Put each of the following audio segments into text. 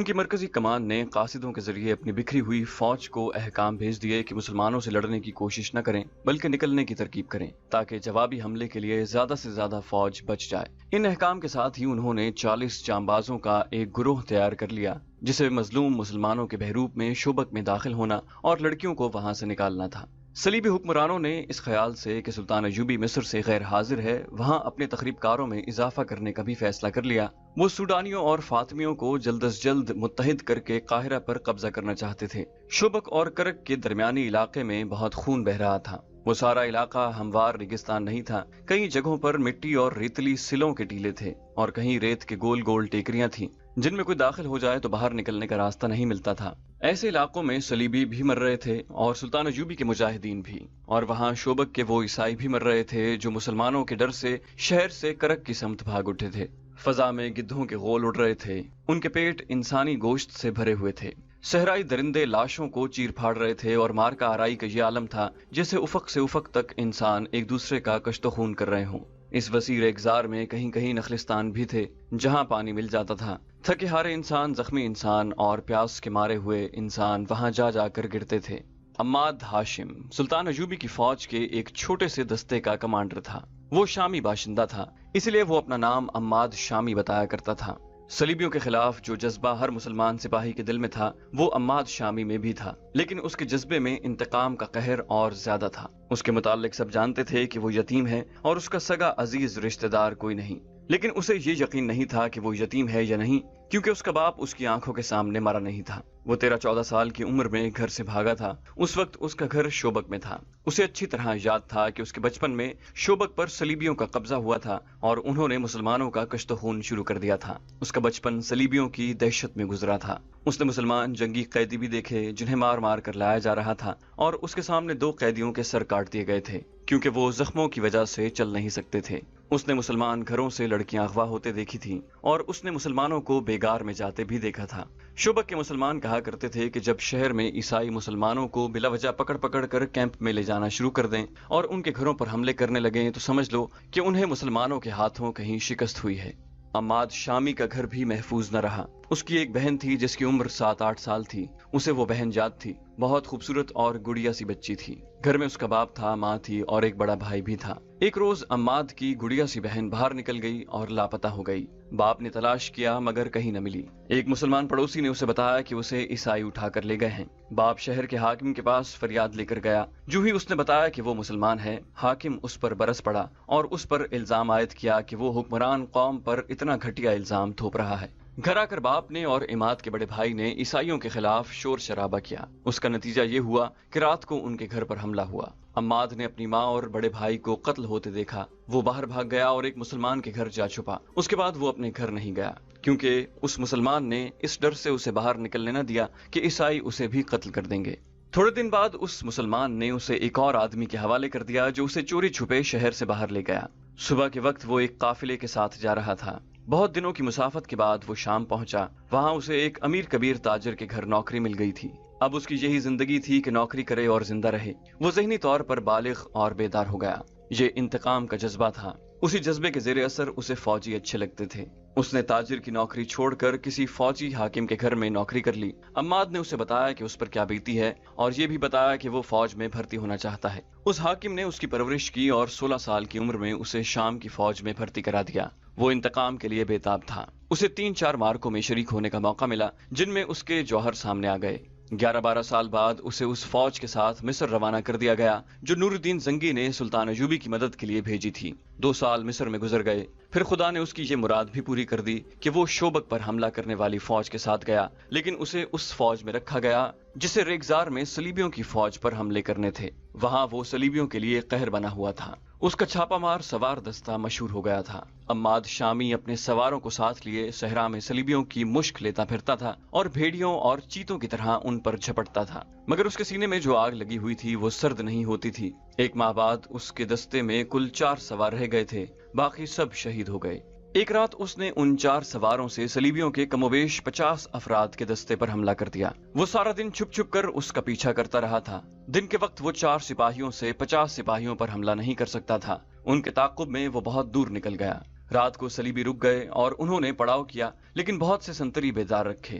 ان کی مرکزی کمان نے قاصدوں کے ذریعے اپنی بکھری ہوئی فوج کو احکام بھیج دیے کہ مسلمانوں سے لڑنے کی کوشش نہ کریں بلکہ نکلنے کی ترکیب کریں تاکہ جوابی حملے کے لیے زیادہ سے زیادہ فوج بچ جائے۔ ان احکام کے ساتھ ہی انہوں نے 40 جانبازوں کا ایک گروہ تیار کر لیا جسے مظلوم مسلمانوں کے بحروب میں شوبک میں داخل ہونا اور لڑکیوں کو وہاں سے نکالنا تھا۔ صلیبی حکمرانوں نے اس خیال سے کہ سلطان ایوبی مصر سے غیر حاضر ہے وہاں اپنے تخریب کاروں میں اضافہ کرنے کا بھی فیصلہ کر لیا۔ وہ سوڈانیوں اور فاطمیوں کو جلد از جلد متحد کر کے قاہرہ پر قبضہ کرنا چاہتے تھے۔ شوبک اور کرک کے درمیانی علاقے میں بہت خون بہہ رہا تھا۔ وہ سارا علاقہ ہموار ریگستان نہیں تھا، کئی جگہوں پر مٹی اور ریتلی سلوں کے ٹیلے تھے اور کہیں ریت کے گول گول ٹیکریاں تھیں جن میں کوئی داخل ہو جائے تو باہر نکلنے کا راستہ نہیں ملتا تھا۔ ایسے علاقوں میں صلیبی بھی مر رہے تھے اور سلطان ایوبی کے مجاہدین بھی، اور وہاں شوبک کے وہ عیسائی بھی مر رہے تھے جو مسلمانوں کے ڈر سے شہر سے کرک کی سمت بھاگ اٹھے تھے۔ فضا میں گدھوں کے غول اڑ رہے تھے، ان کے پیٹ انسانی گوشت سے بھرے ہوئے تھے۔ صحرائی درندے لاشوں کو چیر پھاڑ رہے تھے اور مار کا آرائی کا یہ عالم تھا جیسے افق سے افق تک انسان ایک دوسرے کا کشت و خون کر رہے ہوں۔ اس وسیع ریگزار میں کہیں کہیں نخلستان بھی تھے جہاں پانی مل جاتا تھا۔ تھکے ہارے انسان، زخمی انسان اور پیاس کے مارے ہوئے انسان وہاں جا جا کر گرتے تھے۔ عماد ہاشم سلطان ایوبی کی فوج کے ایک چھوٹے سے دستے کا کمانڈر تھا۔ وہ شامی باشندہ تھا، اس لیے وہ اپنا نام عماد شامی بتایا کرتا تھا۔ صلیبیوں کے خلاف جو جذبہ ہر مسلمان سپاہی کے دل میں تھا وہ عماد شامی میں بھی تھا، لیکن اس کے جذبے میں انتقام کا قہر اور زیادہ تھا۔ اس کے متعلق سب جانتے تھے کہ وہ یتیم ہے اور اس کا سگا عزیز رشتہ دار کوئی نہیں، لیکن اسے یہ یقین نہیں تھا کہ وہ یتیم ہے یا نہیں کیونکہ اس کا باپ اس کی آنکھوں کے سامنے مرا نہیں تھا۔ وہ 13-14 سال کی عمر میں گھر سے بھاگا تھا۔ اس وقت اس کا گھر شوبک میں تھا۔ اسے اچھی طرح یاد تھا کہ اس کے بچپن میں شوبک پر صلیبیوں کا قبضہ ہوا تھا اور انہوں نے مسلمانوں کا کشت و خون شروع کر دیا تھا۔ اس کا بچپن صلیبیوں کی دہشت میں گزرا تھا۔ اس نے مسلمان جنگی قیدی بھی دیکھے جنہیں مار مار کر لایا جا رہا تھا، اور اس کے سامنے 2 قیدیوں کے سر کاٹ دیے گئے تھے کیونکہ وہ زخموں کی وجہ سے چل نہیں سکتے تھے۔ اس نے مسلمان گھروں سے لڑکیاں اغوا ہوتے دیکھی تھیں اور اس نے مسلمانوں کو بیگار میں جاتے بھی دیکھا تھا۔ شوبک کے مسلمان کہا کرتے تھے کہ جب شہر میں عیسائی مسلمانوں کو بلا وجہ پکڑ پکڑ کر کیمپ میں لے جانا شروع کر دیں اور ان کے گھروں پر حملے کرنے لگیں تو سمجھ لو کہ انہیں مسلمانوں کے ہاتھوں کہیں شکست ہوئی ہے۔ عماد شامی کا گھر بھی محفوظ نہ رہا۔ اس کی ایک بہن تھی جس کی عمر 7-8 سال تھی۔ اسے وہ بہن یاد تھی، بہت خوبصورت اور گڑیا سی بچی تھی۔ گھر میں اس کا باپ تھا، ماں تھی اور ایک بڑا بھائی بھی تھا۔ ایک روز عماد کی گڑیا سی بہن باہر نکل گئی اور لاپتہ ہو گئی۔ باپ نے تلاش کیا مگر کہیں نہ ملی۔ ایک مسلمان پڑوسی نے اسے بتایا کہ اسے عیسائی اٹھا کر لے گئے ہیں۔ باپ شہر کے حاکم کے پاس فریاد لے کر گیا۔ جو ہی اس نے بتایا کہ وہ مسلمان ہے، حاکم اس پر برس پڑا اور اس پر الزام عائد کیا کہ وہ حکمران قوم پر اتنا گھٹیا الزام تھوپ رہا ہے۔ گھر آ کر باپ نے اور عماد کے بڑے بھائی نے عیسائیوں کے خلاف شور شرابہ کیا۔ اس کا نتیجہ یہ ہوا کہ رات کو ان کے گھر پر حملہ ہوا۔ عماد نے اپنی ماں اور بڑے بھائی کو قتل ہوتے دیکھا۔ وہ باہر بھاگ گیا اور ایک مسلمان کے گھر جا چھپا۔ اس کے بعد وہ اپنے گھر نہیں گیا کیونکہ اس مسلمان نے اس ڈر سے اسے باہر نکلنے نہ دیا کہ عیسائی اسے بھی قتل کر دیں گے۔ تھوڑے دن بعد اس مسلمان نے اسے ایک اور آدمی کے حوالے کر دیا جو اسے چوری چھپے شہر سے باہر لے گیا۔ صبح کے وقت وہ ایک قافلے کے ساتھ جا رہا تھا۔ بہت دنوں کی مسافت کے بعد وہ شام پہنچا۔ وہاں اسے ایک امیر کبیر تاجر کے گھر نوکری مل گئی تھی۔ اب اس کی یہی زندگی تھی کہ نوکری کرے اور زندہ رہے۔ وہ ذہنی طور پر بالغ اور بیدار ہو گیا۔ یہ انتقام کا جذبہ تھا۔ اسی جذبے کے زیر اثر اسے فوجی اچھے لگتے تھے۔ اس نے تاجر کی نوکری چھوڑ کر کسی فوجی حاکم کے گھر میں نوکری کر لی۔ عماد نے اسے بتایا کہ اس پر کیا بیتی ہے اور یہ بھی بتایا کہ وہ فوج میں بھرتی ہونا چاہتا ہے۔ اس حاکم نے اس کی پرورش کی اور 16 سال کی عمر میں اسے شام کی فوج میں بھرتی کرا دیا۔ وہ انتقام کے لیے بےتاب تھا۔ اسے 3-4 مارکوں میں شریک ہونے کا موقع ملا جن میں اس کے جوہر سامنے آ گئے۔ 11-12 سال بعد اسے اس فوج کے ساتھ مصر روانہ کر دیا گیا جو نور الدین زنگی نے سلطان ایوبی کی مدد کے لیے بھیجی تھی۔ 2 سال مصر میں گزر گئے، پھر خدا نے اس کی یہ مراد بھی پوری کر دی کہ وہ شوبک پر حملہ کرنے والی فوج کے ساتھ گیا، لیکن اسے اس فوج میں رکھا گیا جسے ریگزار میں صلیبیوں کی فوج پر حملے کرنے تھے۔ وہاں وہ صلیبیوں کے لیے قہر بنا ہوا تھا۔ اس کا چھاپا مار سوار دستہ مشہور ہو گیا تھا۔ عماد شامی اپنے سواروں کو ساتھ لیے صحرا میں صلیبیوں کی مشک لیتا پھرتا تھا اور بھیڑیوں اور چیتوں کی طرح ان پر جھپٹتا تھا، مگر اس کے سینے میں جو آگ لگی ہوئی تھی وہ سرد نہیں ہوتی تھی۔ 1 ماہ بعد اس کے دستے میں کل 4 سوار رہ گئے تھے، باقی سب شہید ہو گئے۔ ایک رات اس نے ان 4 سواروں سے صلیبیوں کے کم و بیش 50 افراد کے دستے پر حملہ کر دیا۔ وہ سارا دن چھپ چھپ کر اس کا پیچھا کرتا رہا تھا۔ دن کے وقت وہ 4 سپاہیوں سے 50 سپاہیوں پر حملہ نہیں کر سکتا تھا۔ ان کے تعاقب میں وہ بہت دور نکل گیا۔ رات کو صلیبی رک گئے اور انہوں نے پڑاؤ کیا، لیکن بہت سے سنتری بیدار رکھے۔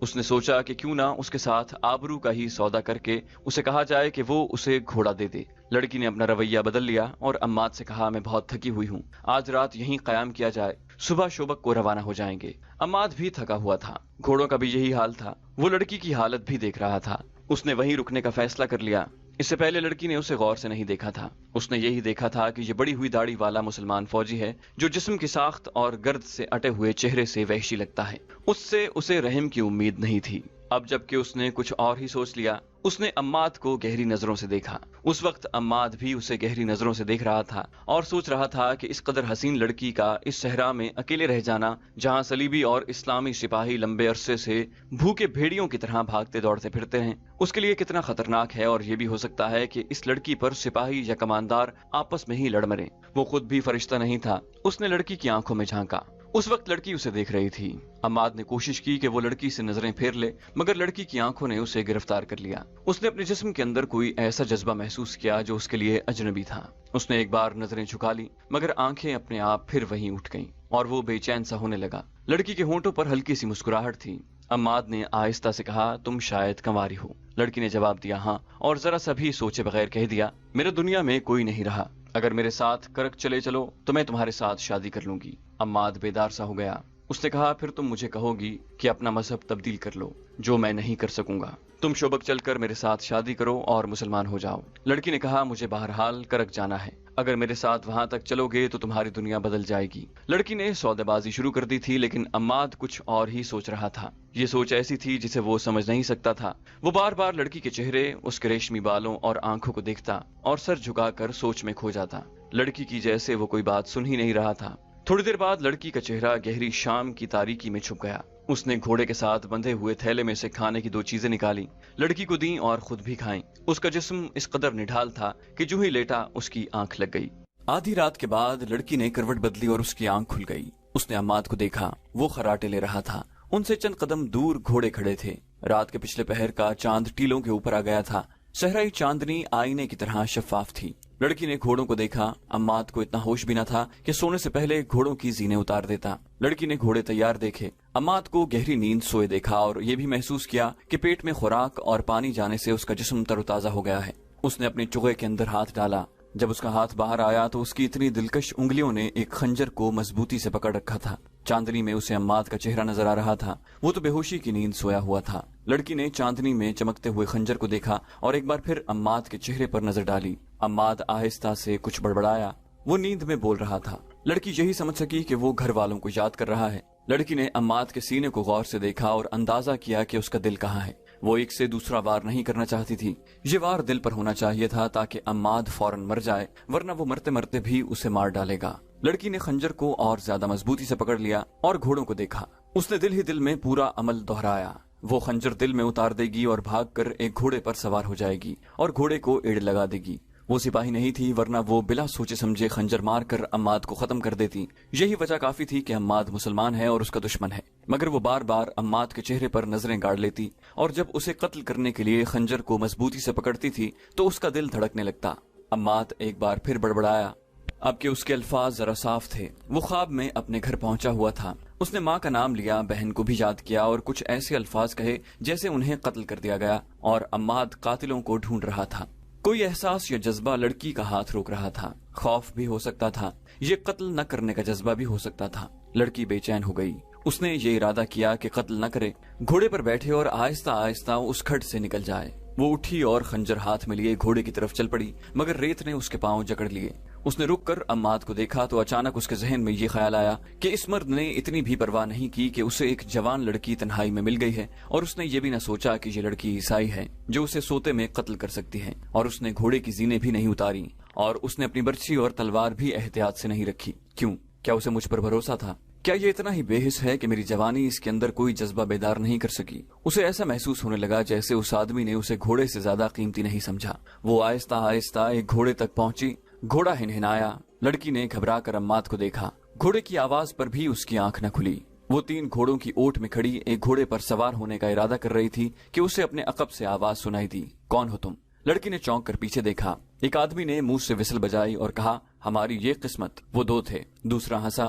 اس نے سوچا کہ کیوں نہ اس کے ساتھ آبرو کا ہی سودا کر کے اسے کہا جائے کہ وہ اسے گھوڑا دے دے۔ لڑکی نے اپنا رویہ بدل لیا اور عماد سے کہا میں بہت تھکی ہوئی ہوں، آج رات یہیں قیام کیا جائے، صبح شوبک کو روانہ ہو جائیں گے۔ عماد بھی تھکا ہوا تھا، گھوڑوں کا بھی یہی حال تھا، وہ لڑکی کی حالت بھی دیکھ رہا تھا۔ اس نے وہیں رکنے کا فیصلہ کر لیا۔ اس سے پہلے لڑکی نے اسے غور سے نہیں دیکھا تھا، اس نے یہی دیکھا تھا کہ یہ بڑی ہوئی داڑھی والا مسلمان فوجی ہے جو جسم کی ساخت اور گرد سے اٹے ہوئے چہرے سے وحشی لگتا ہے۔ اس سے اسے رحم کی امید نہیں تھی۔ اب جبکہ اس نے کچھ اور ہی سوچ لیا، اس نے عماد کو گہری نظروں سے دیکھا۔ اس وقت عماد بھی اسے گہری نظروں سے دیکھ رہا تھا اور سوچ رہا تھا کہ اس قدر حسین لڑکی کا اس صحرا میں اکیلے رہ جانا، جہاں صلیبی اور اسلامی سپاہی لمبے عرصے سے بھوکے بھیڑیوں کی طرح بھاگتے دوڑتے پھرتے ہیں، اس کے لیے کتنا خطرناک ہے۔ اور یہ بھی ہو سکتا ہے کہ اس لڑکی پر سپاہی یا کماندار آپس میں ہی لڑ مرے۔ وہ خود بھی فرشتہ نہیں تھا۔ اس نے لڑکی کی آنکھوں میں جھانکا، اس وقت لڑکی اسے دیکھ رہی تھی۔ عماد نے کوشش کی کہ وہ لڑکی سے نظریں پھیر لے، مگر لڑکی کی آنکھوں نے اسے گرفتار کر لیا۔ اس نے اپنے جسم کے اندر کوئی ایسا جذبہ محسوس کیا جو اس کے لیے اجنبی تھا۔ اس نے ایک بار نظریں جھکا لی، مگر آنکھیں اپنے آپ پھر وہیں اٹھ گئیں اور وہ بے چین سا ہونے لگا۔ لڑکی کے ہونٹوں پر ہلکی سی مسکراہٹ تھی۔ عماد نے آہستہ سے کہا، تم شاید کنواری ہو؟ لڑکی نے جواب دیا، ہاں، اور ذرا سا بھی سوچے بغیر کہہ دیا، میرے دنیا میں کوئی نہیں رہا، اگر میرے ساتھ کرک چلے چلو تو میں تمہارے ساتھ شادی کر لوں گی۔ عماد بیدار سا ہو گیا۔ اس نے کہا، پھر تم مجھے کہو گی کہ اپنا مذہب تبدیل کر لو، جو میں نہیں کر سکوں گا۔ تم شوبک چل کر میرے ساتھ شادی کرو اور مسلمان ہو جاؤ۔ لڑکی نے کہا، مجھے بہرحال کرک جانا ہے، اگر میرے ساتھ وہاں تک چلو گے تو تمہاری دنیا بدل جائے گی۔ لڑکی نے سودے بازی شروع کر دی تھی، لیکن عماد کچھ اور ہی سوچ رہا تھا۔ یہ سوچ ایسی تھی جسے وہ سمجھ نہیں سکتا تھا۔ وہ بار بار لڑکی کے چہرے، اس کے ریشمی بالوں اور آنکھوں کو دیکھتا اور سر جھکا کر سوچ میں کھو جاتا۔ لڑکی کی جیسے وہ کوئی بات سن ہی نہیں رہا تھا۔ تھوڑی دیر بعد لڑکی کا چہرہ گہری شام کی تاریکی میں چھپ گیا۔ اس نے گھوڑے کے ساتھ بندھے ہوئے تھیلے میں سے کھانے کی 2 چیزیں نکالی، لڑکی کو دیں اور خود بھی کھائیں۔ اس کا جسم اس قدر نڈھال تھا کہ جو ہی لیٹا اس کی آنکھ لگ گئی۔ آدھی رات کے بعد لڑکی نے کروٹ بدلی اور اس کی آنکھ کھل گئی۔ اس نے عماد کو دیکھا، وہ خراٹے لے رہا تھا۔ ان سے چند قدم دور گھوڑے کھڑے تھے۔ رات کے پچھلے پہر کا چاند ٹیلوں کے اوپر آ گیا تھا۔ صحرائی چاندنی آئینے کی طرح شفاف تھی۔ لڑکی نے گھوڑوں کو دیکھا۔ عماد کو اتنا ہوش بھی نہ تھا کہ سونے سے پہلے گھوڑوں کی زینے اتار دیتا۔ لڑکی نے گھوڑے تیار دیکھے۔ عماد کو گہری نیند سوئے دیکھا اور یہ بھی محسوس کیا کہ پیٹ میں خوراک اور پانی جانے سے اس کا جسم تر و تازہ ہو گیا ہے۔ اس نے اپنے چوغے کے اندر ہاتھ ڈالا۔ جب اس کا ہاتھ باہر آیا تو اس کی اتنی دلکش انگلیوں نے ایک خنجر کو مضبوطی سے پکڑ رکھا تھا۔ چاندنی میں اسے عماد کا چہرہ نظر آ رہا تھا۔ وہ تو بے ہوشی کی نیند سویا ہوا تھا۔ لڑکی نے چاندنی میں چمکتے ہوئے خنجر کو دیکھا اور ایک بار پھر عماد کے چہرے پر نظر ڈالی۔ عماد آہستہ سے کچھ بڑبڑایا۔ وہ نیند میں بول رہا تھا۔ لڑکی یہی سمجھ سکی کہ وہ گھر والوں کو یاد کر رہا ہے۔ لڑکی نے عماد کے سینے کو غور سے دیکھا اور اندازہ کیا کہ اس کا دل کہاں ہے۔ وہ ایک سے دوسرا وار نہیں کرنا چاہتی تھی۔ یہ وار دل پر ہونا چاہیے تھا تاکہ عماد فوراً مر جائے، ورنہ وہ مرتے مرتے بھی اسے مار ڈالے گا۔ لڑکی نے خنجر کو اور زیادہ مضبوطی سے پکڑ لیا اور گھوڑوں کو دیکھا۔ اس نے دل ہی دل میں پورا عمل دہرایا۔ وہ خنجر دل میں اتار دے گی اور بھاگ کر ایک گھوڑے پر سوار ہو جائے گی اور گھوڑے کو ایڑ لگا دے گی۔ وہ سپاہی نہیں تھی، ورنہ وہ بلا سوچے سمجھے خنجر مار کر عماد کو ختم کر دیتی۔ یہی وجہ کافی تھی کہ عماد مسلمان ہے اور اس کا دشمن ہے، مگر وہ بار بار عماد کے چہرے پر نظریں گاڑ لیتی اور جب اسے قتل کرنے کے لیے خنجر کو مضبوطی سے پکڑتی تھی تو اس کا دل دھڑکنے لگتا۔ عماد ایک بار پھر بڑبڑایا، اب کہ اس کے الفاظ ذرا صاف تھے۔ وہ خواب میں اپنے گھر پہنچا ہوا تھا۔ اس نے ماں کا نام لیا، بہن کو بھی یاد کیا اور کچھ ایسے الفاظ کہے جیسے انہیں قتل کر دیا گیا، اور عماد قاتلوں کو ڈھونڈ رہا تھا۔ کوئی احساس یا جذبہ لڑکی کا ہاتھ روک رہا تھا۔ خوف بھی ہو سکتا تھا، یہ قتل نہ کرنے کا جذبہ بھی ہو سکتا تھا۔ لڑکی بے چین ہو گئی۔ اس نے یہ ارادہ کیا کہ قتل نہ کرے، گھوڑے پر بیٹھے اور آہستہ آہستہ اس کھڈ سے نکل جائے۔ وہ اٹھی اور خنجر ہاتھ میں لیے گھوڑے کی طرف چل پڑی، مگر ریت نے اس کے پاؤں جکڑ لیے۔ اس نے رک کر عماد کو دیکھا تو اچانک اس کے ذہن میں یہ خیال آیا کہ اس مرد نے اتنی بھی پرواہ نہیں کی کہ اسے ایک جوان لڑکی تنہائی میں مل گئی ہے، اور اس نے یہ بھی نہ سوچا کہ یہ لڑکی عیسائی ہے جو اسے سوتے میں قتل کر سکتی ہے، اور اس نے گھوڑے کی زینے بھی نہیں اتاری، اور اس نے اپنی برچھی اور تلوار بھی احتیاط سے نہیں رکھی۔ کیوں؟ کیا اسے مجھ پر بھروسہ تھا؟ کیا یہ اتنا ہی بے حس ہے کہ میری جوانی اس کے اندر کوئی جذبہ بیدار نہیں کر سکی؟ اسے ایسا محسوس ہونے لگا جیسے اس آدمی نے اسے گھوڑے سے زیادہ قیمتی نہیں سمجھا۔ وہ آہستہ آہستہ ایک گھوڑے تک پہنچی۔ گھوڑا ہنہنایا۔ لڑکی نے گھبرا کر عماد کو دیکھا۔ گھوڑے کی آواز پر بھی اس کی آنکھ نہ کھلی۔ وہ 3 گھوڑوں کی اوٹ میں کھڑی ایک گھوڑے پر سوار ہونے کا ارادہ کر رہی تھی کہ اسے اپنے عقب سے آواز سنائی دی، کون ہو تم؟ لڑکی نے چونک کر پیچھے دیکھا۔ ایک آدمی نے منہ سے وسل بجائی اور کہا، ہماری یہ قسمت۔ وہ 2 تھے۔ دوسرا ہنسا،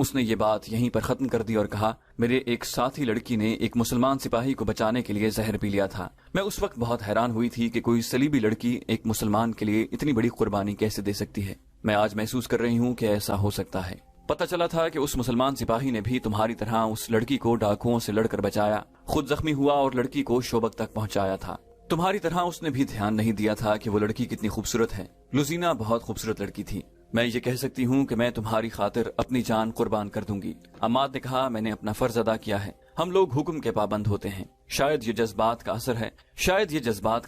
اس نے یہ بات یہیں پر ختم کر دی اور کہا، میرے ایک ساتھی لڑکی نے ایک مسلمان سپاہی کو بچانے کے لیے زہر پی لیا تھا۔ میں اس وقت بہت حیران ہوئی تھی کہ کوئی صلیبی لڑکی ایک مسلمان کے لیے اتنی بڑی قربانی کیسے دے سکتی ہے۔ میں آج محسوس کر رہی ہوں کہ ایسا ہو سکتا ہے۔ پتہ چلا تھا کہ اس مسلمان سپاہی نے بھی تمہاری طرح اس لڑکی کو ڈاکوؤں سے لڑ کر بچایا، خود زخمی ہوا اور لڑکی کو شوبک تک پہنچایا تھا۔ تمہاری طرح اس نے بھی دھیان نہیں دیا تھا کہ وہ لڑکی کتنی خوبصورت ہے۔ لوزینا بہت خوبصورت لڑکی تھی۔ میں یہ کہہ سکتی ہوں کہ میں تمہاری خاطر اپنی جان قربان کر دوں گی۔ عماد نے کہا، میں نے اپنا فرض ادا کیا ہے۔ ہم لوگ حکم کے پابند ہوتے ہیں۔ شاید یہ جذبات کا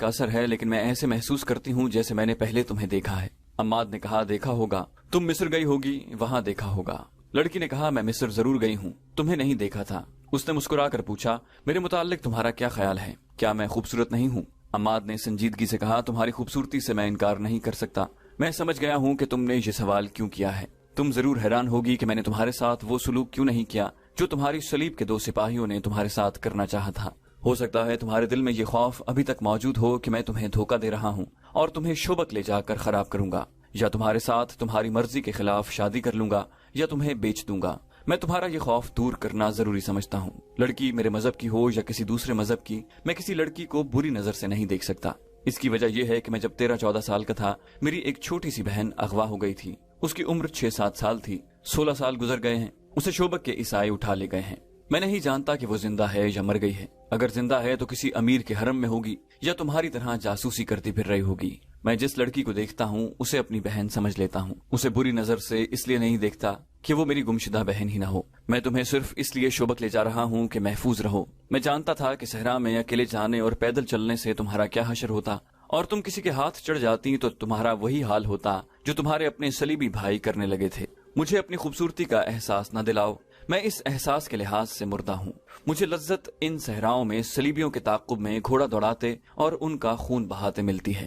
اثر ہے، لیکن میں ایسے محسوس کرتی ہوں جیسے میں نے پہلے تمہیں دیکھا ہے۔ عماد نے کہا، دیکھا ہوگا، تم مصر گئی ہوگی، وہاں دیکھا ہوگا۔ لڑکی نے کہا، میں مصر ضرور گئی ہوں، تمہیں نہیں دیکھا تھا۔ اس نے مسکرا کر پوچھا، میرے متعلق تمہارا کیا خیال ہے؟ کیا میں خوبصورت نہیں ہوں؟ عماد نے سنجیدگی سے کہا، تمہاری خوبصورتی سے میں انکار نہیں کر سکتا۔ میں سمجھ گیا ہوں کہ تم نے یہ سوال کیوں کیا ہے۔ تم ضرور حیران ہوگی کہ میں نے تمہارے ساتھ وہ سلوک کیوں نہیں کیا جو تمہاری صلیب کے 2 سپاہیوں نے تمہارے ساتھ کرنا چاہا تھا۔ ہو سکتا ہے تمہارے دل میں یہ خوف ابھی تک موجود ہو کہ میں تمہیں دھوکہ دے رہا ہوں اور تمہیں شوبک لے جا کر خراب کروں گا، یا تمہارے ساتھ تمہاری مرضی کے خلاف شادی کر لوں گا، یا تمہیں بیچ دوں گا۔ میں تمہارا یہ خوف دور کرنا ضروری سمجھتا ہوں۔ لڑکی میرے مذہب کی ہو یا کسی دوسرے مذہب کی، میں کسی لڑکی کو بری نظر سے نہیں دیکھ سکتا۔ اس کی وجہ یہ ہے کہ میں جب 13-14 سال کا تھا، میری ایک چھوٹی سی بہن اغوا ہو گئی تھی۔ اس کی عمر 6-7 سال تھی۔ 16 سال گزر گئے ہیں۔ اسے شوبک کے عیسائی اٹھا لے گئے ہیں۔ میں نہیں جانتا کہ وہ زندہ ہے یا مر گئی ہے۔ اگر زندہ ہے تو کسی امیر کے حرم میں ہوگی یا تمہاری طرح جاسوسی کرتی پھر رہی ہوگی۔ میں جس لڑکی کو دیکھتا ہوں اسے اپنی بہن سمجھ لیتا ہوں۔ اسے بری نظر سے اس لیے نہیں دیکھتا کہ وہ میری گمشدہ بہن ہی نہ ہو۔ میں تمہیں صرف اس لیے شوبک لے جا رہا ہوں کہ محفوظ رہو۔ میں جانتا تھا کہ صحرا میں اکیلے جانے اور پیدل چلنے سے تمہارا کیا حشر ہوتا، اور تم کسی کے ہاتھ چڑھ جاتی تو تمہارا وہی حال ہوتا جو تمہارے اپنے صلیبی بھائی کرنے لگے تھے۔ مجھے اپنی خوبصورتی کا احساس نہ دلاؤ، میں اس احساس کے لحاظ سے مردہ ہوں۔ مجھے لذت ان صحراؤں میں صلیبیوں کے تعاقب میں گھوڑا دوڑاتے اور ان کا خون بہاتے ملتی ہے۔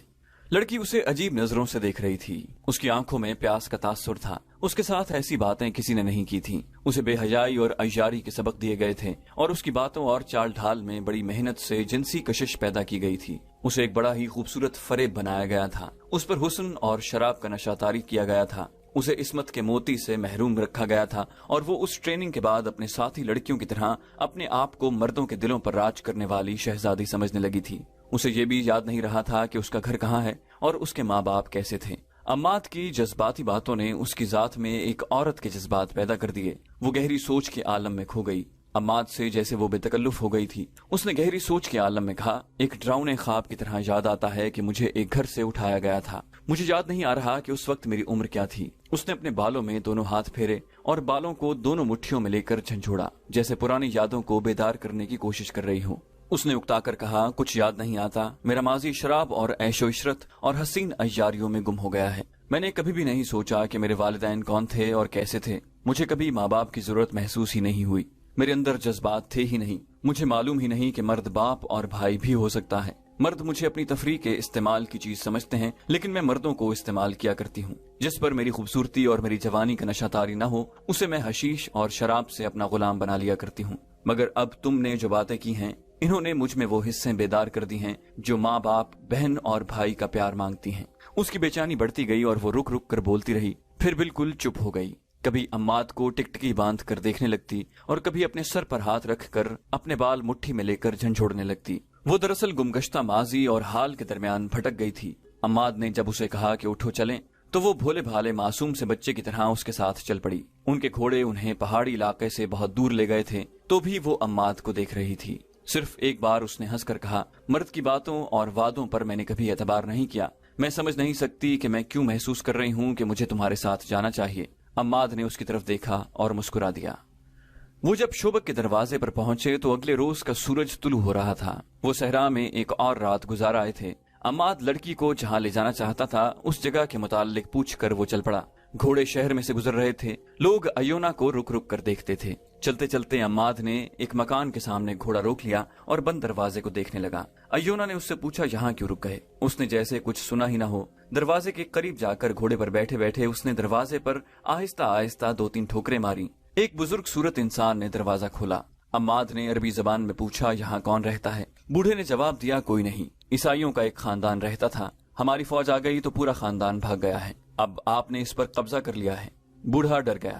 لڑکی اسے عجیب نظروں سے دیکھ رہی تھی۔ اس کی آنکھوں میں پیاس کا تاثر تھا۔ اس کے ساتھ ایسی باتیں کسی نے نہیں کی تھیں۔ اسے بے حیائی اور عیاری کے سبق دیے گئے تھے، اور اس کی باتوں اور چال ڈھال میں بڑی محنت سے جنسی کشش پیدا کی گئی تھی۔ اسے ایک بڑا ہی خوبصورت فریب بنایا گیا تھا۔ اس پر حسن اور شراب کا نشہ طاری کیا گیا تھا۔ اسے عصمت کے موتی سے محروم رکھا گیا تھا، اور وہ اس ٹریننگ کے بعد اپنے ساتھی لڑکیوں کی طرح اپنے آپ کو مردوں کے دلوں پر راج کرنے والی شہزادی سمجھنے لگی تھی۔ اسے یہ بھی یاد نہیں رہا تھا کہ اس کا گھر کہاں ہے اور اس کے ماں باپ کیسے تھے۔ عماد کی جذباتی باتوں نے اس کی ذات میں ایک عورت کے جذبات پیدا کر دیے۔ وہ گہری سوچ کے عالم میں کھو گئی۔ عماد سے جیسے وہ بے تکلف ہو گئی تھی۔ اس نے گہری سوچ کے عالم میں کہا، ایک ڈراؤنے خواب کی طرح یاد آتا ہے کہ مجھے ایک گھر سے اٹھایا گیا تھا۔ مجھے یاد نہیں آ رہا کہ اس وقت میری عمر کیا تھی۔ اس نے اپنے بالوں میں دونوں ہاتھ پھیرے اور بالوں کو دونوں مٹھیوں میں لے کر جھنجھوڑا، جیسے پرانی یادوں کو بیدار کرنے کی کوشش کر رہی ہو۔ اس نے اکتا کر کہا، کچھ یاد نہیں آتا۔ میرا ماضی شراب اور عیش و عشرت اور حسین عیاریوں میں گم ہو گیا ہے۔ میں نے کبھی بھی نہیں سوچا کہ میرے والدین کون تھے اور کیسے تھے۔ مجھے کبھی ماں باپ کی ضرورت محسوس ہی نہیں ہوئی۔ میرے اندر جذبات تھے ہی نہیں۔ مجھے معلوم ہی نہیں کہ مرد باپ اور بھائی بھی ہو سکتا ہے۔ مرد مجھے اپنی تفریح کے استعمال کی چیز سمجھتے ہیں، لیکن میں مردوں کو استعمال کیا کرتی ہوں۔ جس پر میری خوبصورتی اور میری جوانی کا نشہ طاری نہ ہو، اسے میں حشیش اور شراب سے اپنا غلام بنا لیا کرتی ہوں۔ مگر اب تم نے جو باتیں کی ہیں، انہوں نے مجھ میں وہ حصے بیدار کر دی ہیں جو ماں باپ، بہن اور بھائی کا پیار مانگتی ہیں۔ اس کی بے چینی بڑھتی گئی اور وہ رک رک کر بولتی رہی، پھر بالکل چپ ہو گئی۔ کبھی عماد کو ٹکٹکی باندھ کر دیکھنے لگتی اور کبھی اپنے سر پر ہاتھ رکھ کر اپنے بال مٹھی میں لے کر جھنجھوڑنے لگتی۔ وہ دراصل گمگشتہ ماضی اور حال کے درمیان بھٹک گئی تھی۔ عماد نے جب اسے کہا کہ اٹھو چلیں، تو وہ بھولے بھالے معصوم سے بچے کی طرح اس کے ساتھ چل پڑی۔ ان کے گھوڑے انہیں پہاڑی علاقے سے بہت دور لے گئے تھے، تو بھی وہ عماد کو دیکھ رہی تھی۔ صرف ایک بار اس نے ہنس کر کہا، مرد کی باتوں اور وعدوں پر میں نے کبھی اعتبار نہیں کیا۔ میں سمجھ نہیں سکتی کہ میں کیوں محسوس کر رہی ہوں کہ مجھے تمہارے ساتھ جانا چاہیے۔ عماد نے اس کی طرف دیکھا اور مسکرا دیا۔ وہ جب شوبک کے دروازے پر پہنچے تو اگلے روز کا سورج طلوع ہو رہا تھا۔ وہ صحرا میں ایک اور رات گزار آئے تھے۔ عماد لڑکی کو جہاں لے جانا چاہتا تھا اس جگہ کے متعلق پوچھ کر وہ چل پڑا۔ گھوڑے شہر میں سے گزر رہے تھے۔ لوگ ایونا کو رک رک کر دیکھتے تھے۔ چلتے چلتے عماد نے ایک مکان کے سامنے گھوڑا روک لیا اور بند دروازے کو دیکھنے لگا۔ ایونا نے اس سے پوچھا، یہاں کیوں رک گئے؟ اس نے جیسے کچھ سنا ہی نہ ہو دروازے کے قریب جا کر گھوڑے پر بیٹھے بیٹھے اس نے دروازے پر آہستہ آہستہ 2-3 ٹھوکریں ماری۔ ایک بزرگ صورت انسان نے دروازہ کھولا۔ عماد نے عربی زبان میں پوچھا، یہاں کون رہتا ہے؟ بوڑھے نے جواب دیا، کوئی نہیں، عیسائیوں کا ایک خاندان رہتا تھا، ہماری فوج آ گئی تو پورا خاندان بھاگ گیا ہے، اب آپ نے اس پر قبضہ کر لیا ہے۔ بوڑھا ڈر گیا۔